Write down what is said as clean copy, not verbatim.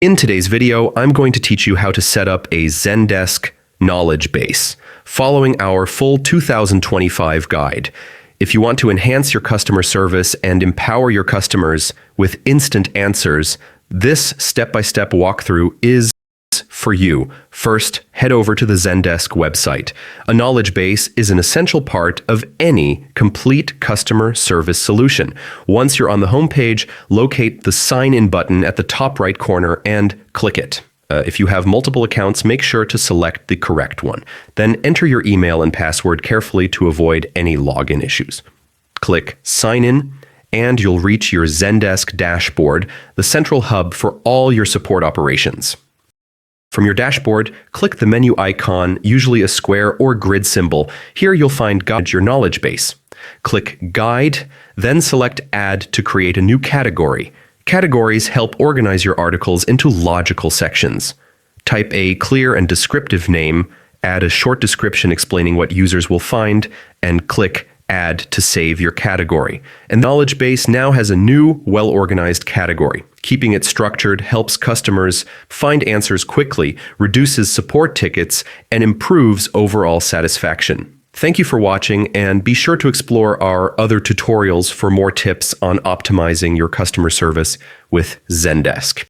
In today's video, I'm going to teach you how to set up a Zendesk Knowledge Base, following our full 2025 guide. If you want to enhance your customer service and empower your customers with instant answers, this step-by-step walkthrough is for you. First, head over to the Zendesk website. A knowledge base is an essential part of any complete customer service solution. Once you're on the homepage, locate the Sign In button at the top right corner and click it. If you have multiple accounts, make sure to select the correct one. Then enter your email and password carefully to avoid any login issues. Click Sign In, and you'll reach your Zendesk dashboard, the central hub for all your support operations. From your dashboard, click the menu icon, usually a square or grid symbol. Here you'll find Guide Your Knowledge Base. Click Guide, then select Add to create a new category. Categories help organize your articles into logical sections. Type a clear and descriptive name, add a short description explaining what users will find, and click Add to save your category. And Knowledge Base now has a new, well-organized category. Keeping it structured helps customers find answers quickly, reduces support tickets, and improves overall satisfaction. Thank you for watching, and be sure to explore our other tutorials for more tips on optimizing your customer service with Zendesk.